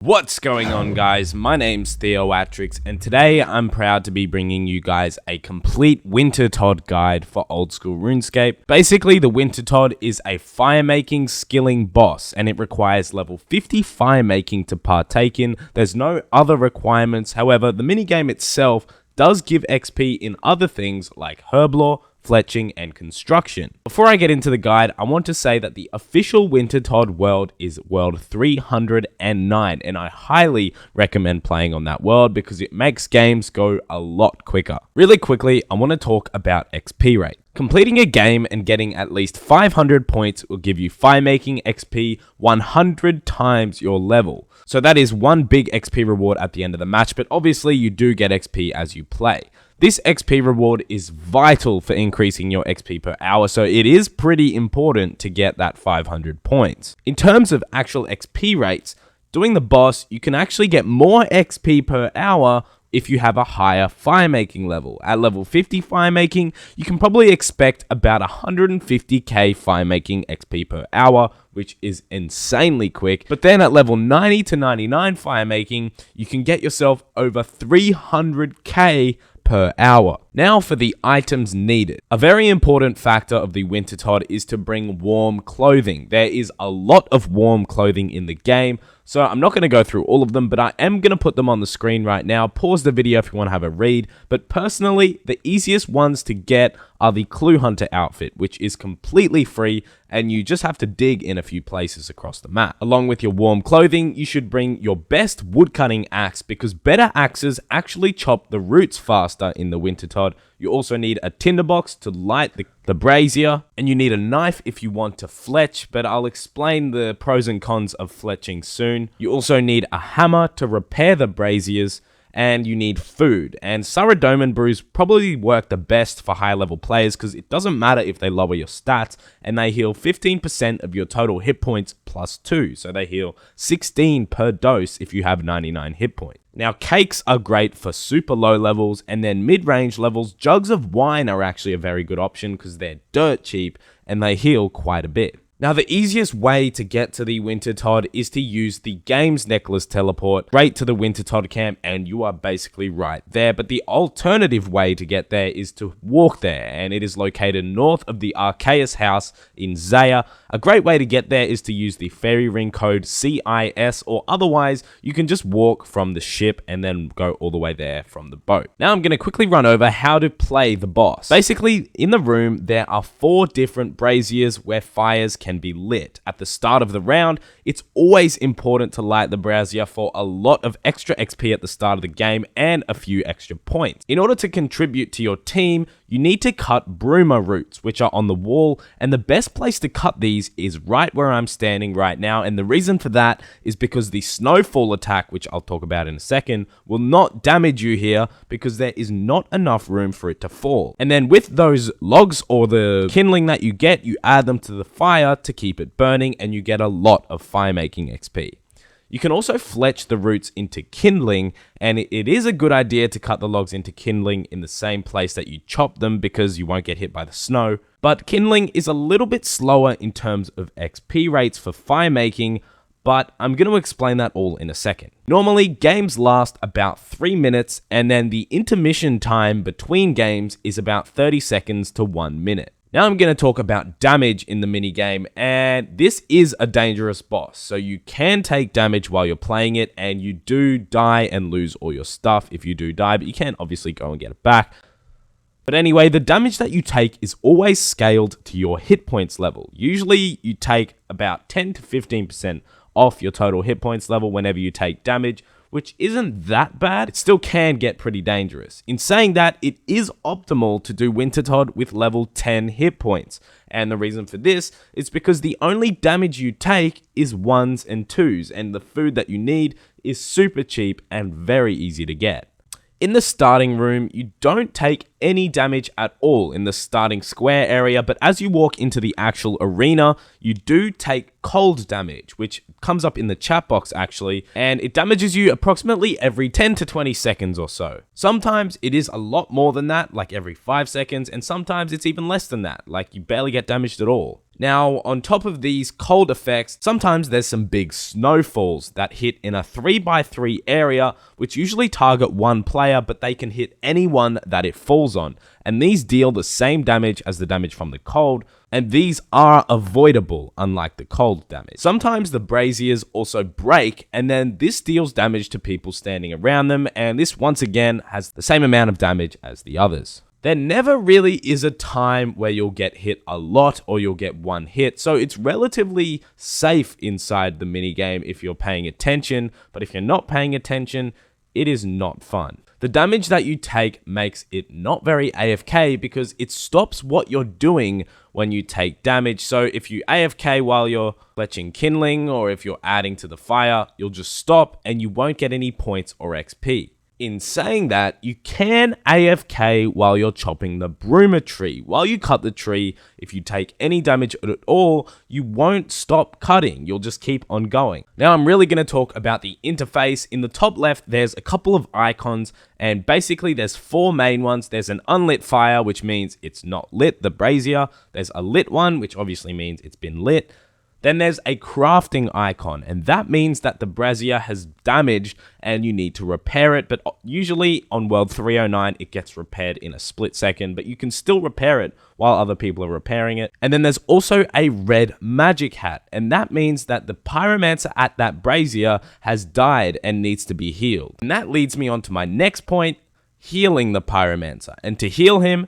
What's going on, guys? My name's Theoatrix, and today I'm proud to be bringing you guys a complete Wintertodt guide for Oldschool Runescape. Basically, the Wintertodt is a fire-making skilling boss, and it requires level 50 fire-making to partake in. There's no other requirements. However, the minigame itself does give XP in other things like herb lore, fletching, and construction. Before I get into the guide, I want to say that the official Wintertodt world is world 309, and I highly recommend playing on that world because it makes games go a lot quicker. Really quickly, I want to talk about XP rate. Completing a game and getting at least 500 points will give you fire-making XP 100 times your level. So that is one big XP reward at the end of the match, but obviously you do get XP as you play. This XP reward is vital for increasing your XP per hour, so it is pretty important to get that 500 points. In terms of actual XP rates, doing the boss, you can actually get more XP per hour if you have a higher fire-making level. At level 50 fire-making, you can probably expect about 150k fire-making XP per hour, which is insanely quick. But then at level 90 to 99 fire-making, you can get yourself over 300k per hour. Now for the items needed. A very important factor of the Wintertodt is to bring warm clothing. There is a lot of warm clothing in the game, so I'm not going to go through all of them, but I am going to put them on the screen right now. Pause the video if you want to have a read, but personally, the easiest ones to get are the Clue Hunter outfit, which is completely free, and you just have to dig in a few places across the map. Along with your warm clothing, you should bring your best woodcutting axe, because better axes actually chop the roots faster in the Wintertodt. You also need a tinderbox to light the brazier, and you need a knife if you want to fletch, but I'll explain the pros and cons of fletching soon. You also need a hammer to repair the braziers, and you need food. And Saradomin brews probably work the best for high level players because it doesn't matter if they lower your stats, and they heal 15% of your total hit points plus 2. So they heal 16 per dose if you have 99 hit points. Now, cakes are great for super low levels, and then mid-range levels, jugs of wine are actually a very good option because they're dirt cheap and they heal quite a bit. Now, the easiest way to get to the Wintertodt is to use the Games Necklace teleport right to the Wintertodt camp, and you are basically right there. But the alternative way to get there is to walk there, and it is located north of the Arceus house in Zaya. A great way to get there is to use the fairy ring code CIS, or otherwise you can just walk from the ship and then go all the way there from the boat. Now I'm going to quickly run over how to play the boss. Basically, in the room there are 4 different braziers where fires can be lit. At the start of the round, it's always important to light the brazier for a lot of extra XP at the start of the game and a few extra points. In order to contribute to your team, you need to cut broomer roots, which are on the wall, and the best place to cut these is right where I'm standing right now, and the reason for that is because the snowfall attack, which I'll talk about in a second, will not damage you here because there is not enough room for it to fall. And then with those logs or the kindling that you get, you add them to the fire to keep it burning, and you get a lot of fire-making XP. You can also fletch the roots into kindling, and it is a good idea to cut the logs into kindling in the same place that you chop them because you won't get hit by the snow. But kindling is a little bit slower in terms of XP rates for fire making, but I'm going to explain that all in a second. Normally, games last about 3 minutes, and then the intermission time between games is about 30 seconds to 1 minute. Now I'm going to talk about damage in the minigame, and this is a dangerous boss, so you can take damage while you're playing it, and you do die and lose all your stuff if you do die, but you can obviously go and get it back. But anyway, the damage that you take is always scaled to your hit points level. Usually you take about 10 to 15% off your total hit points level whenever you take damage, which isn't that bad. It still can get pretty dangerous. In saying that, it is optimal to do Wintertodt with level 10 hit points. And the reason for this is because the only damage you take is 1s and 2s, and the food that you need is super cheap and very easy to get. In the starting room, you don't take any damage at all in the starting square area, but as you walk into the actual arena, you do take cold damage, which comes up in the chat box actually, and it damages you approximately every 10 to 20 seconds or so. Sometimes it is a lot more than that, like every 5 seconds, and sometimes it's even less than that, like you barely get damaged at all. Now, on top of these cold effects, sometimes there's some big snowfalls that hit in a 3x3 area, which usually target one player, but they can hit anyone that it falls on. And these deal the same damage as the damage from the cold, and these are avoidable, unlike the cold damage. Sometimes the braziers also break, and then this deals damage to people standing around them, and this once again has the same amount of damage as the others. There never really is a time where you'll get hit a lot or you'll get one hit, so it's relatively safe inside the minigame if you're paying attention, but if you're not paying attention, it is not fun. The damage that you take makes it not very AFK because it stops what you're doing when you take damage. So if you AFK while you're fletching kindling or if you're adding to the fire, you'll just stop and you won't get any points or XP. In saying that, you can AFK while you're chopping the broomer tree. While you cut the tree, if you take any damage at all, you won't stop cutting. You'll just keep on going. Now, I'm really going to talk about the interface. In the top left, there's a couple of icons, and basically there's four main ones. There's an unlit fire, which means it's not lit, the brazier. There's a lit one, which obviously means it's been lit. Then there's a crafting icon, and that means that the brazier has damaged and you need to repair it, but usually on World 309 it gets repaired in a split second, but you can still repair it while other people are repairing it. And then there's also a red magic hat, and that means that the pyromancer at that brazier has died and needs to be healed. And that leads me on to my next point, healing the pyromancer. And to heal him,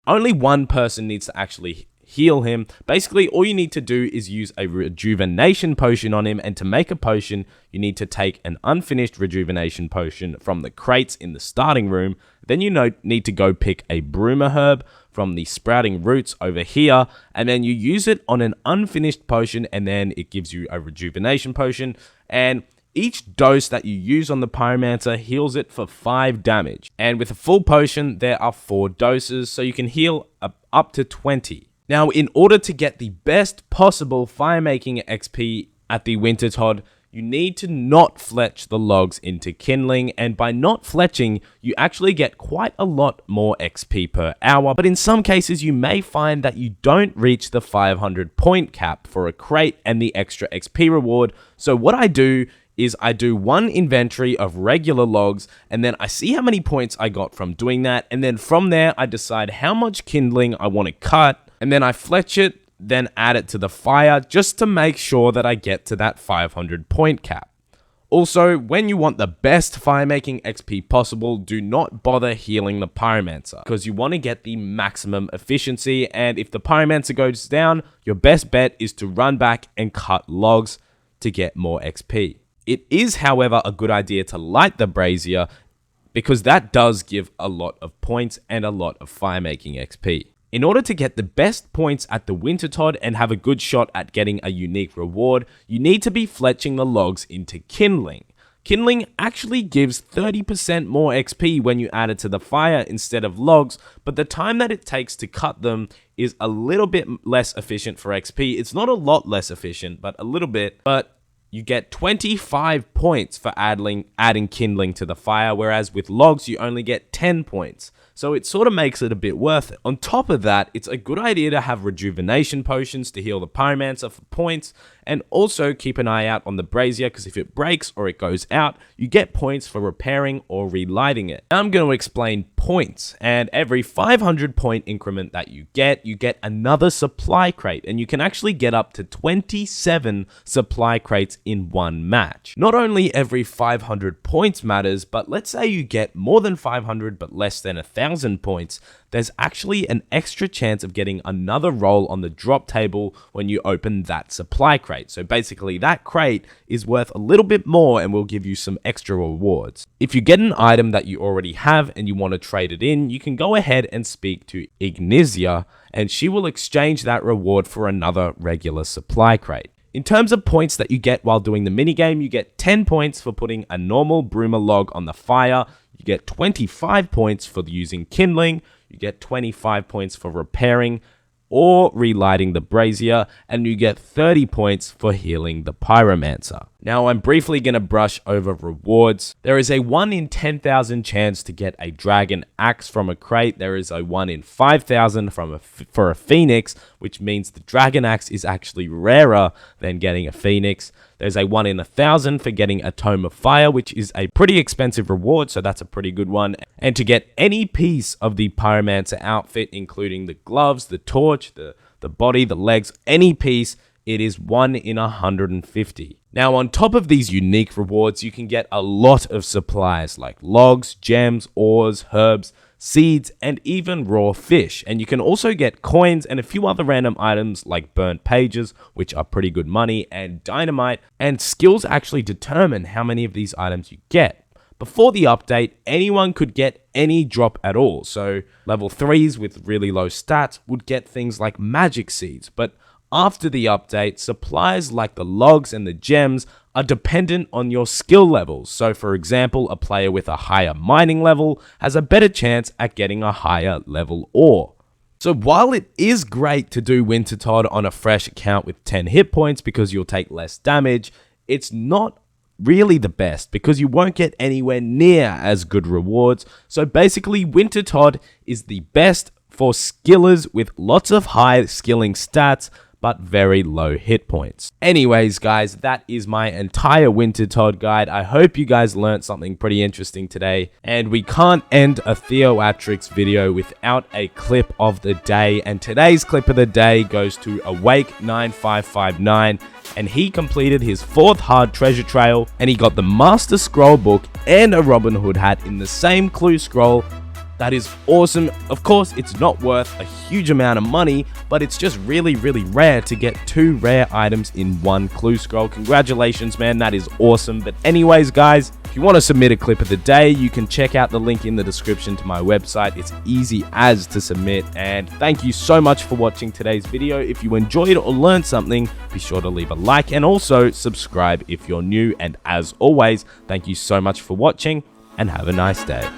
only one person needs to actually heal him. Basically, all you need to do is use a rejuvenation potion on him, and to make a potion, you need to take an unfinished rejuvenation potion from the crates in the starting room. Then you need to go pick a broomer herb from the sprouting roots over here, and then you use it on an unfinished potion, and then it gives you a rejuvenation potion, and each dose that you use on the pyromancer heals it for 5 damage. And with a full potion, there are 4 doses, so you can heal up to 20. Now, in order to get the best possible fire-making XP at the Wintertodt, you need to not fletch the logs into kindling, and by not fletching, you actually get quite a lot more XP per hour, but in some cases, you may find that you don't reach the 500 point cap for a crate and the extra XP reward. So what I do is I do one inventory of regular logs, and then I see how many points I got from doing that, and then from there, I decide how much kindling I want to cut, and then I fletch it, then add it to the fire just to make sure that I get to that 500 point cap. Also, when you want the best fire-making XP possible, do not bother healing the pyromancer, because you want to get the maximum efficiency, and if the pyromancer goes down, your best bet is to run back and cut logs to get more XP. It is, however, a good idea to light the brazier, because that does give a lot of points and a lot of fire-making XP. In order to get the best points at the Wintertodt and have a good shot at getting a unique reward, you need to be fletching the logs into kindling. Kindling actually gives 30% more XP when you add it to the fire instead of logs, but the time that it takes to cut them is a little bit less efficient for XP. It's not a lot less efficient, but a little bit, but you get 25 points for adding kindling to the fire, whereas with logs, you only get 10 points. So it sort of makes it a bit worth it. On top of that, it's a good idea to have rejuvenation potions to heal the pyromancer for points, and also keep an eye out on the brazier, because if it breaks or it goes out, you get points for repairing or relighting it. Now I'm going to explain points, and every 500 point increment that you get another supply crate, and you can actually get up to 27 supply crates in one match. Not only every 500 points matters, but let's say you get more than 500 but less than 1,000 points, there's actually an extra chance of getting another roll on the drop table when you open that supply crate. So basically that crate is worth a little bit more and will give you some extra rewards. If you get an item that you already have and you want to trade it in, you can go ahead and speak to Ignizia, and she will exchange that reward for another regular supply crate. In terms of points that you get while doing the minigame, you get 10 points for putting a normal broomer log on the fire, you get 25 points for using kindling, you get 25 points for repairing or relighting the brazier, and you get 30 points for healing the pyromancer. Now I'm briefly going to brush over rewards. There is a 1 in 10,000 chance to get a dragon axe from a crate. There is a 1 in 5,000 for a phoenix, which means the dragon axe is actually rarer than getting a phoenix. There's a 1 in 1,000 for getting a tome of fire, which is a pretty expensive reward, so that's a pretty good one. And to get any piece of the pyromancer outfit, including the gloves, the torch, the body, the legs, any piece, it is 1 in 150. Now, on top of these unique rewards, you can get a lot of supplies like logs, gems, ores, herbs, seeds, and even raw fish. And you can also get coins and a few other random items like burnt pages, which are pretty good money, and dynamite. And skills actually determine how many of these items you get. Before the update, anyone could get any drop at all. So level 3s with really low stats would get things like magic seeds, but after the update, supplies like the logs and the gems are dependent on your skill levels. So for example, a player with a higher mining level has a better chance at getting a higher level ore. So while it is great to do Wintertodt on a fresh account with 10 hit points because you'll take less damage, it's not really the best because you won't get anywhere near as good rewards. So basically, Wintertodt is the best for skillers with lots of high skilling stats, but very low hit points. Anyways, guys, that is my entire Wintertodt guide. I hope you guys learned something pretty interesting today. And we can't end a Theoatrix video without a clip of the day. And today's clip of the day goes to Awake9559. And he completed his 4th hard treasure trail. And he got the Master Scroll book and a Robin Hood hat in the same clue scroll. That is awesome. Of course, it's not worth a huge amount of money, but it's just really, really rare to get 2 rare items in one clue scroll. Congratulations, man. That is awesome. But anyways, guys, if you want to submit a clip of the day, you can check out the link in the description to my website. It's easy as to submit. And thank you so much for watching today's video. If you enjoyed or learned something, be sure to leave a like and also subscribe if you're new. And as always, thank you so much for watching and have a nice day.